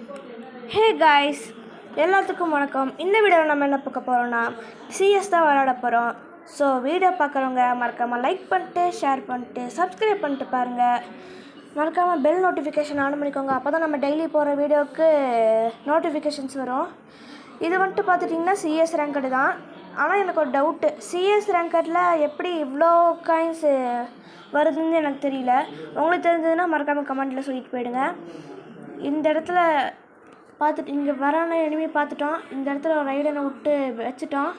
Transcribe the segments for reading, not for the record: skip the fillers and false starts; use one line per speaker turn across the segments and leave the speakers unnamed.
Hey guys, எல்லாத்துக்கும் வணக்கம். இந்த வீடியோவில் நம்ம என்ன பார்க்க போகிறோம்னா சிஎஸ் தான் விளையாட போகிறோம். ஸோ வீடியோ பார்க்குறவங்க மறக்காமல் லைக் பண்ணிட்டு, ஷேர் பண்ணிட்டு, சப்ஸ்கிரைப் பண்ணிட்டு பாருங்கள். மறக்காமல் பெல் நோட்டிஃபிகேஷன் ஆன் பண்ணிக்கோங்க. அப்போ தான் நம்ம டெய்லி போகிற வீடியோவுக்கு நோட்டிஃபிகேஷன்ஸ் வரும். இது வந்துட்டு பார்த்துட்டிங்கன்னா சிஎஸ் ரேங்கடு தான். ஆனால் எனக்கு ஒரு டவுட்டு, சிஎஸ் ரேங்கடில் எப்படி இவ்வளோ காயின்ஸு வருதுன்னு எனக்கு தெரியல. உங்களுக்கு தெரிஞ்சதுன்னா மறக்காமல் கமெண்ட்டில் சொல்லிட்டு போயிடுங்க. இந்த இடத்துல பார்த்துட்டு இங்கே வரான எனிமி பார்த்துட்டோம். இந்த இடத்துல ஒரு ரைடனை விட்டு வச்சுட்டோம்.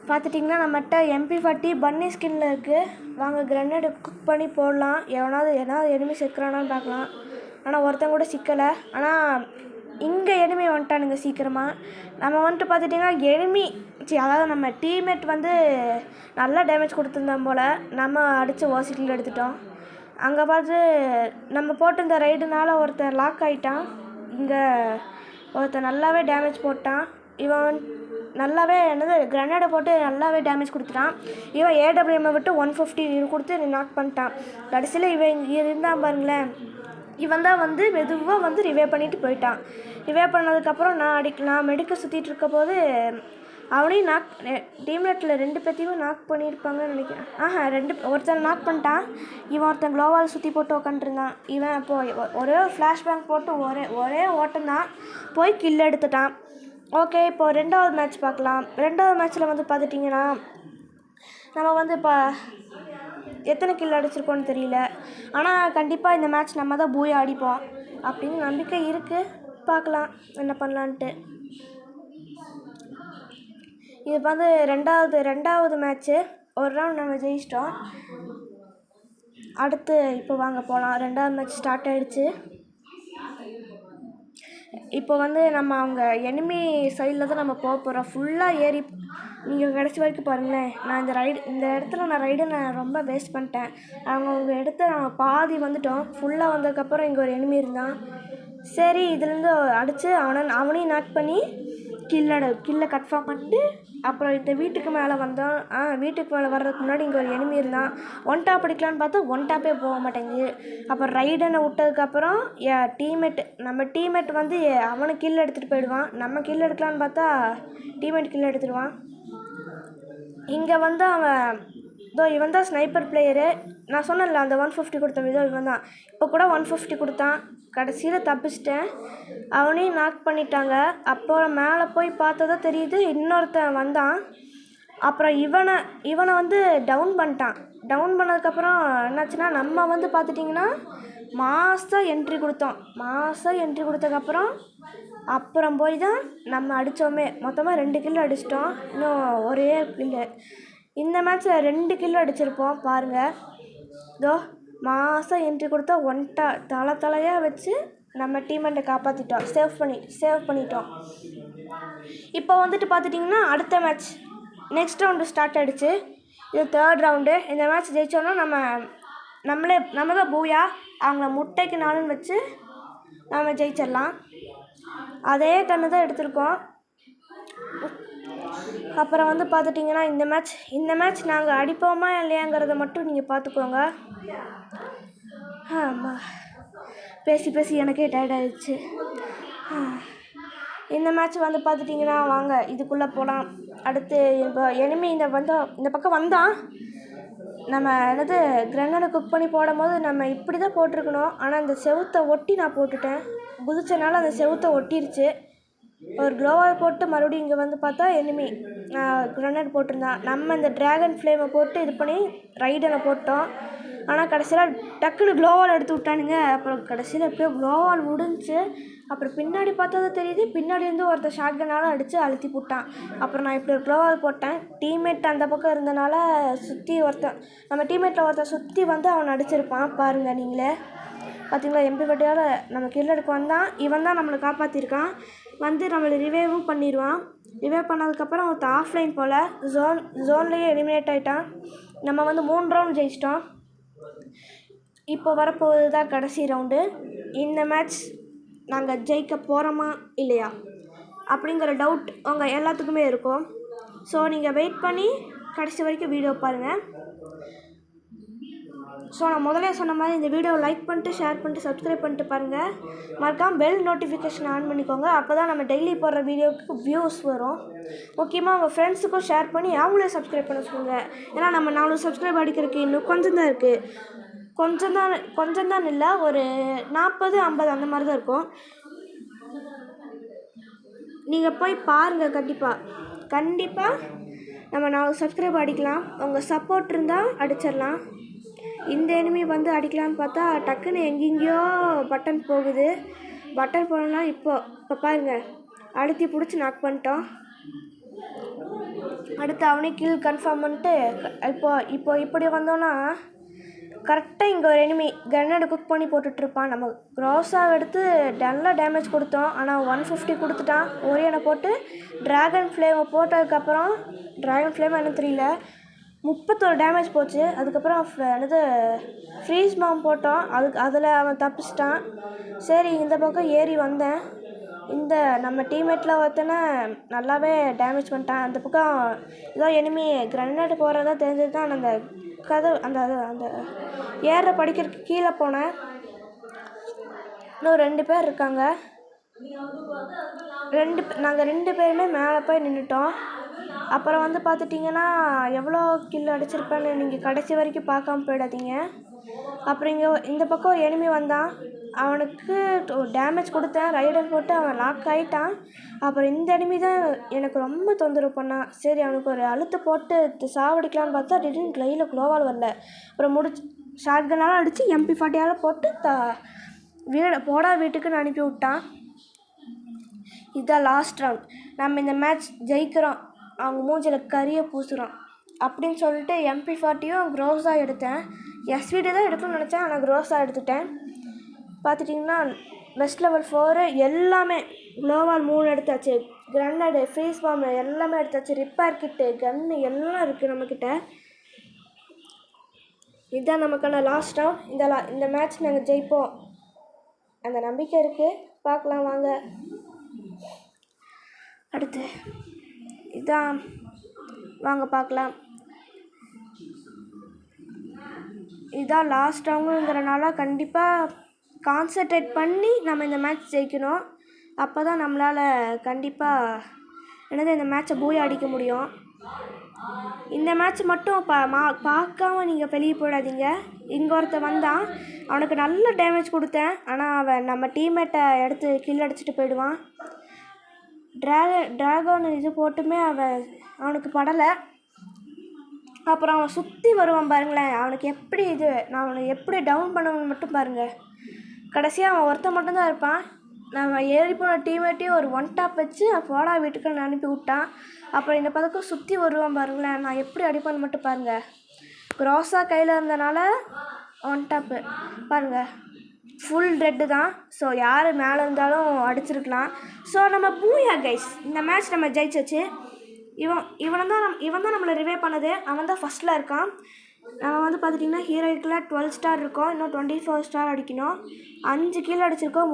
பார்த்துட்டிங்கன்னா நம்மகிட்ட MP40 பன்னி ஸ்கின்னில் இருக்குது. வாங்க கிரனேடு குக் பண்ணி போடலாம். ஏதாவது எனிமி சிக்கிறானான்னு பார்க்கலாம். ஆனால் ஒருத்தன் கூட சிக்கலை. ஆனால் இங்கே எனிமி வந்துட்டானுங்க சீக்கிரமாக. நம்ம வந்துட்டு பார்த்துட்டிங்கன்னா அதாவது நம்ம டீம்மேட் வந்து நல்லா டேமேஜ் கொடுத்துருந்தோம் போல். நம்ம அடித்து ஓசிட்டில் எடுத்துட்டோம். அங்கே பார்த்து நம்ம போட்டு இந்த ரைடுனால ஒருத்தன் லாக் ஆகிட்டான். இங்கே ஒருத்தன் நல்லாவே டேமேஜ் போட்டான். இவன் நல்லாவே கிரனேடை போட்டு நல்லாவே டேமேஜ் கொடுத்துட்டான். இவன் AWM விட்டு 150 கொடுத்து நாக் பண்ணிட்டான். கடைசியில் இவன் இருந்தான் பாருங்களேன். இவன் தான் வந்து மெதுவாக வந்து ரிவே பண்ணிட்டு போயிட்டான். ரிவே பண்ணதுக்கப்புறம் நான் மெடிக்க சுற்றிட்டு இருக்க போது அவனையும் டீம்மேட்டில் 2 பேர்த்தையுமே நாக் பண்ணியிருப்பாங்கன்னு நினைக்கிறேன். ஒருத்தன் நாக் பண்ணிட்டான். இவன் ஒருத்தன் க்ளோவால் சுற்றி போட்டு உக்காந்துருந்தான். இவன் இப்போது ஒரே ஃப்ளாஷ் பேங்க் போட்டு ஒரே ஓட்டம்தான் போய் கில் எடுத்துட்டான். ஓகே, இப்போது 2வது மேட்ச் பார்க்கலாம். 2வது மேட்ச்சில் வந்து பார்த்துட்டிங்கன்னா நம்ம வந்து இப்போ எத்தனை கில் அடிச்சிருக்கோன்னு தெரியல. ஆனால் கண்டிப்பாக இந்த மேட்ச் நம்ம தான் பூயா அடிப்போம் அப்படின்னு நம்பிக்கை இருக்குது. பார்க்கலாம் என்ன பண்ணலான்ட்டு. இது வந்து ரெண்டாவது மேட்ச்சு. ஒரு ரவுண்ட் நம்ம ஜெயிச்சிட்டோம். அடுத்து இப்போ வாங்க போகலாம். 2வது மேட்ச் ஸ்டார்ட் ஆகிடுச்சு. இப்போ வந்து நம்ம அவங்க எனிமி சைடில் தான் நம்ம போக போகிறோம். ஃபுல்லாக ஏறி நீங்கள் கடைசி வரைக்கும் பாருங்களேன். நான் இந்த இடத்துல நான் ரொம்ப வேஸ்ட் பண்ணிட்டேன். அவங்க இடத்த நாங்கள் பாதி வந்துட்டோம். ஃபுல்லாக வந்ததுக்கப்புறம் இங்கே ஒரு எனிமி இருந்தான். சரி, இதுலேருந்து அடித்து அவனையும் நாக் பண்ணி கில்லை கன்ஃபார்ம் பண்ணிட்டு அப்புறம் இந்த வீட்டுக்கு மேலே வந்தோம். வீட்டுக்கு மேலே வர்றதுக்கு முன்னாடி இங்கே ஒரு எனிமி இருந்தான். ஒன் டாப் அடிக்கலான்னு பார்த்தா ஒன் டாப்பே போக மாட்டேங்குது. அப்புறம் ரைடனை விட்டதுக்கப்புறம் நம்ம டீம்மேட் வந்து அவனை கில் எடுத்துகிட்டு போயிடுவான். நம்ம கில் எடுக்கலான்னு பார்த்தா டீம்மேட் கில் எடுத்துடுவான். இங்கே வந்து இவன் தான் ஸ்னைப்பர் பிளேயரு. நான் சொன்னேன்ல அந்த 150 கொடுத்த இவன் தான். இப்போ கூட 150 கொடுத்தான். கடைசியில் தப்பிச்சிட்டேன். அவனையும் நாக் பண்ணிட்டாங்க. அப்புறம் மேலே போய் பார்த்ததா தெரியுது இன்னொருத்தன் வந்தான். அப்புறம் இவனை வந்து டவுன் பண்ணிட்டான். டவுன் பண்ணதுக்கப்புறம் என்னாச்சுன்னா நம்ம வந்து பார்த்துட்டிங்கன்னா மாதம் என்ட்ரி கொடுத்ததுக்கப்புறம் போய் தான் நம்ம அடித்தோமே. மொத்தமாக 2 கில் அடிச்சிட்டோம். இன்னும் ஒரே கில்லு. இந்த மேட்ச்சில் 2 கில் அடிச்சிருப்போம் பாருங்கள். மாதம் என்ட்ரி கொடுத்தா தலையாக வச்சு நம்ம டீமெண்ட்டை காப்பாற்றிட்டோம். சேவ் பண்ணிட்டோம். இப்போ வந்துட்டு பார்த்துட்டிங்கன்னா அடுத்த மேட்ச் நெக்ஸ்ட் ரவுண்டு ஸ்டார்ட் ஆகிடுச்சு. இது 3rd ரவுண்டு. இந்த மேட்ச் ஜெயித்தோன்னா நம்ம தான் பூயா. அவங்கள முட்டைக்கு 4ன்னு வச்சு நம்ம ஜெயிச்சிடலாம். அதே கண்ணு தான் எடுத்திருக்கோம். அப்புறம் வந்து பார்த்துட்டிங்கன்னா இந்த மேட்ச் நாங்கள் அடிப்போமா இல்லையாங்கிறத மட்டும் நீங்கள் பார்த்துக்கோங்க. ஆமாம், பேசி எனக்கே டயர்ட் ஆகிடுச்சு. இந்த மேட்ச் வந்து பார்த்துட்டிங்கன்னா வாங்க இதுக்குள்ளே போகலாம். அடுத்து இப்போ எனிமி இந்த பக்கம் வந்தான். நம்ம கிரனேடை குக் பண்ணி போடும் போது நம்ம இப்படி தான் போட்டிருக்கணும். ஆனால் அந்த செவுத்தை ஒட்டி நான் போட்டுட்டேன். குதிச்சனால அந்த செவுத்தை ஒட்டிருச்சு. ஒரு க்ளோவால் போட்டு மறுபடியும் இங்கே வந்து பார்த்தா எனிமி கிரனேட் போட்டிருந்தான். நம்ம இந்த ட்ராகன் ஃப்ளேமை போட்டு இது பண்ணி ரைடனை போட்டோம். ஆனால் கடைசியில் டக்குன்னு க்ளோவால் எடுத்து விட்டானுங்க. அப்புறம் கடைசியில் எப்படியோ க்ளோவால் முடிஞ்சு அப்புறம் பின்னாடி பார்த்தது தெரியுது. பின்னாடி இருந்து ஒருத்தர் ஷாட்கனால் அடித்து அழுத்தி போட்டான். அப்புறம் நான் இப்படி ஒரு க்ளோவால் போட்டேன். டீம்மேட் அந்த பக்கம் இருந்தனால நம்ம டீம்மேட்டில் ஒருத்தன் சுற்றி வந்து அவனை அடிச்சிருப்பான். பாருங்கள் நீங்களே பார்த்தீங்களா. MP40 நம்ம கில் எடுக்க வந்தான். இவன் தான் நம்மளை காப்பாற்றிருக்கான். வந்து நம்மளை ரிவைவும் பண்ணிடுவான். ரிவைவ் பண்ணதுக்கப்புறம் ஒருத்தர் ஆஃப்லைன் போல் ஜோன்லேயே எலிமினேட் ஆகிட்டான். நம்ம வந்து 3 ரவுண்ட் ஜெயிச்சிட்டோம். இப்போ வரப்போகுது தான் கடைசி ரவுண்டு. இந்த மேட்ச் நாங்கள் ஜெயிக்க போகிறோமா இல்லையா அப்படிங்கிற டவுட் உங்கள் எல்லாத்துக்குமே இருக்கும். ஸோ நீங்கள் வெயிட் பண்ணி கடைசி வரைக்கும் வீடியோ பாருங்கள். ஸோ நான் முதலே சொன்ன மாதிரி இந்த வீடியோவை லைக் பண்ணிட்டு ஷேர் பண்ணிட்டு சப்ஸ்கிரைப் பண்ணிட்டு பாருங்கள். மறக்காமல் பெல் நோட்டிஃபிகேஷன் ஆன் பண்ணிக்கோங்க. அப்போ தான் நம்ம டெய்லி போடுற வீடியோவுக்கு வியூஸ் வரும். முக்கியமாக உங்கள் ஃப்ரெண்ட்ஸுக்கும் ஷேர் பண்ணி அவங்களே சப்ஸ்கிரைப் பண்ண சொல்லுங்கள். ஏன்னா நம்ம 4 சப்ஸ்கிரைப் அடிக்கிறதுக்கு இன்னும் கொஞ்சம் தான் இருக்குது. கொஞ்சம் தான் இல்லை, ஒரு 40-50 அந்த மாதிரி தான் இருக்கும். நீங்கள் போய் பாருங்கள். கண்டிப்பாக நம்ம 4 சப்ஸ்கிரைப் அடிக்கலாம். உங்கள் சப்போர்ட் இருந்தால் அடிச்சிடலாம். இந்த எனிமி வந்து அடிக்கலான்னு பார்த்தா டக்குன்னு எங்கெங்கேயோ பட்டன் போகுது. பட்டன் போனோன்னா இப்போ பாருங்கள், அழுத்தி பிடிச்சி நாக் பண்ணிட்டோம். அடுத்து அவனே கில் கன்ஃபார்ம் பண்ணிட்டு இப்போ இப்படி வந்தோன்னா கரெக்டாக இங்கே ஒரு எனிமி கிரனேடு குக் பண்ணி போட்டுட்ருப்பான். நம்ம க்ரோஸாக எடுத்து நல்லா டேமேஜ் கொடுத்தோம். ஆனால் 150 கொடுத்துட்டான். ஒரே போட்டு ட்ராகன் ஃப்ளேமை போட்டதுக்கப்புறம் ட்ராகன் ஃப்ளேம் என்ன தெரியல, 31 டேமேஜ் போச்சு. அதுக்கப்புறம் ஃப்ரீஸ் பாம் போட்டோம். அதில் அவன் தப்பிச்சிட்டான். சரி, இந்த பக்கம் ஏறி வந்தேன். இந்த நம்ம டீம்மேட்டில் ஒருத்தனை நல்லாவே டேமேஜ் பண்ணிட்டான். அந்த பக்கம் ஏதோ எனிமி கிரனேடு போகிறதா தெரிஞ்சது தான் அந்த அந்த ஏற படிக்கிறதுக்கு கீழே போனேன். இன்னும் 2 பேர் இருக்காங்க. நாங்கள் 2 பேருமே மேலே போய் நின்றுட்டோம். அப்புறம் வந்து பார்த்துட்டிங்கன்னா எவ்வளோ கில் அடிச்சிருப்பேன்னு நீங்கள் கடைசி வரைக்கும் பார்க்காம போயிடாதீங்க. அப்புறம் இந்த பக்கம் எனிமி வந்தான். அவனுக்கு டேமேஜ் கொடுத்தேன். ரைடர் போட்டு அவன் லாக் ஆகிட்டான். அப்புறம் இந்த எனிமி தான் எனக்கு ரொம்ப தொந்தரவு பண்ணான். சரி, அவனுக்கு ஒரு அழுத்து போட்டு சாவடிக்கலான்னு பார்த்தா திடீர்னு கையில் க்ளோவால் வரல. அப்புறம் ஷாட்கனால் அடித்து MP40 போட்டு வீட்டுக்குன்னு அனுப்பி விட்டான். இதுதான் லாஸ்ட் ரவுண்ட். நம்ம இந்த மேட்ச் ஜெயிக்கிறோம், அவங்க மூஞ்சில் கறியை பூசுகிறோம் அப்படின்னு சொல்லிட்டு MP40யும் க்ரோஸா எடுத்தேன். SVD தான் எடுக்கணும்னு நினச்சேன், ஆனால் க்ரோஸா எடுத்துட்டேன். பார்த்துட்டிங்கன்னா பெஸ்ட் லெவல் 4 எல்லாமே க்ளோவால் 3 எடுத்தாச்சு. கிரனேடு, ஃப்ரீஸ் பாம் எல்லாமே எடுத்தாச்சு. ரிப்பேர் கிட்டு, கன்று எல்லாம் இருக்குது நம்மக்கிட்ட. இதுதான் நமக்கான லாஸ்ட் ரவுண்ட். இந்த மேட்ச் நாங்கள் ஜெயிப்போம், அந்த நம்பிக்கை இருக்குது. பார்க்கலாம் வாங்க. அடுத்து இதான், வாங்க பார்க்கலாம். இதுதான் லாஸ்ட் ரவுண்டுங்கிறனால கண்டிப்பாக கான்சன்ட்ரேட் பண்ணி நம்ம இந்த மேட்ச் ஜெயிக்கணும். அப்போ தான் நம்மளால் கண்டிப்பாக இந்த மேட்சை பூயா அடிக்க முடியும். இந்த மேட்ச் மட்டும் பார்க்காம நீங்கள் வெளியே போயிடாதீங்க. இங்கே ஒருத்தன் வந்தான், அவனுக்கு நல்ல டேமேஜ் கொடுத்தேன். ஆனால் அவன் நம்ம டீம்மேட்டை எடுத்து கில் அடிச்சுட்டு போயிடுவான். ட்ராகன் இது போட்டுமே அவனுக்கு படலை. அப்புறம் அவன் சுற்றி வருவான் பாருங்களேன். நான் அவனை எப்படி டவுன் பண்ணுவேன்னு மட்டும் பாருங்கள். கடைசியாக அவன் ஒருத்தன் மட்டும்தான் இருப்பான். நம்ம ஏறி போன டீம்மேட்டையும் ஒரு 1 டாப் வச்சு போடா வீட்டுக்கு அனுப்பி விட்டான். அப்புறம் இந்த பதக்கம் சுற்றி வருவான் பாருங்களேன். நான் எப்படி அடிப்பேன்னு மட்டும் பாருங்கள். க்ராஸாக கையில் இருந்தனால 1 டாப்பு பாருங்கள், ஃபுல் ரெட்டு தான். ஸோ யார் மேலே இருந்தாலும் அடிச்சிருக்கலாம். ஸோ நம்ம பூயா கைஸ், இந்த மேட்ச் நம்ம ஜெயிச்சிச்சு. இவன் தான் நம்மளை ரிவே பண்ணது. அவன் தான் ஃபஸ்ட்டில் இருக்கான். நம்ம வந்து பார்த்துட்டிங்கன்னா ஹீரோய்க்கில் 12 ஸ்டார் இருக்கோம். இன்னும் 24 ஸ்டார் அடிக்கணும். 5 கீழே அடிச்சிருக்கோம்.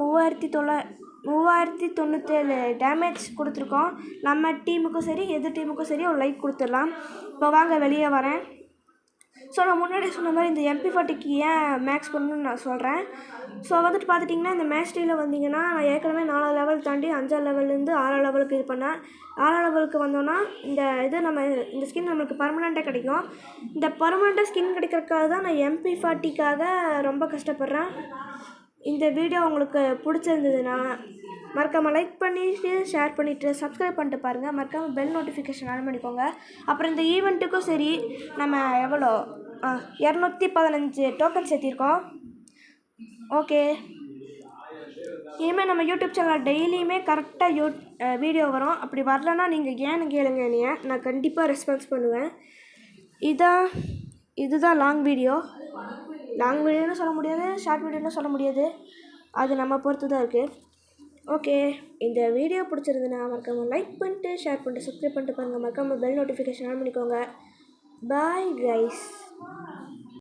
3097 டேமேஜ் கொடுத்துருக்கோம். நம்ம டீமுக்கும் சரி எதிர் டீமுக்கும் சரி ஒரு லைக் கொடுத்துடலாம். இப்போ வாங்க வெளியே வரேன். ஸோ நான் முன்னாடி சொன்ன மாதிரி இந்த MP40க்கு ஏன் மேக்ஸ் பண்ணணும்னு நான் சொல்கிறேன். ஸோ வந்துட்டு பார்த்துட்டிங்கன்னா இந்த மேட்ச் டீயில் வந்தீங்கன்னா நான் ஏற்கனவே 4 லெவல் தாண்டி 5 லெவல்லேருந்து 6 லெவலுக்கு இது பண்ணேன். 6 லெவலுக்கு வந்தோன்னா இந்த ஸ்கின் நம்மளுக்கு பர்மனெண்ட்டாக கிடைக்கும். இந்த பர்மனெண்ட்டாக ஸ்கின் கிடைக்கிறதுக்காக தான் நான் MP40க்காக ரொம்ப கஷ்டப்படுறேன். இந்த வீடியோ உங்களுக்கு பிடிச்சிருந்ததுன்னா மறக்காமல் லைக் பண்ணிவிட்டு ஷேர் பண்ணிவிட்டு சப்ஸ்கிரைப் பண்ணிட்டு பாருங்கள். மறக்காமல் பெல் நோட்டிஃபிகேஷன் ஆன் பண்ணிக்கோங்க. அப்புறம் இந்த ஈவெண்ட்டுக்கும் சரி நம்ம எவ்வளோ 215 டோக்கன் சேர்த்திருக்கோம். ஓகே, இனிமேல் நம்ம யூடியூப் சேனலில் டெய்லியுமே கரெக்டாக வீடியோ வரும். அப்படி வரலன்னா நீங்கள் ஏன்னு கேளுங்க, நான் கண்டிப்பாக ரெஸ்பான்ஸ் பண்ணுவேன். இதுதான் லாங் வீடியோன்னு சொல்ல முடியாது, ஷார்ட் வீடியோன்னு சொல்ல முடியாது. அது நம்ம பொறுத்து தான் இருக்குது. ஓகே, இந்த வீடியோ பிடிச்சிருந்துன்னா மறக்காமல் லைக் பண்ணிட்டு ஷேர் பண்ணிட்டு சப்ஸ்கிரைப் பண்ணிட்டு பாருங்கள். மறக்காமல் பெல் நோட்டிஃபிகேஷன் ஆன் பண்ணிக்கோங்க. Bye guys.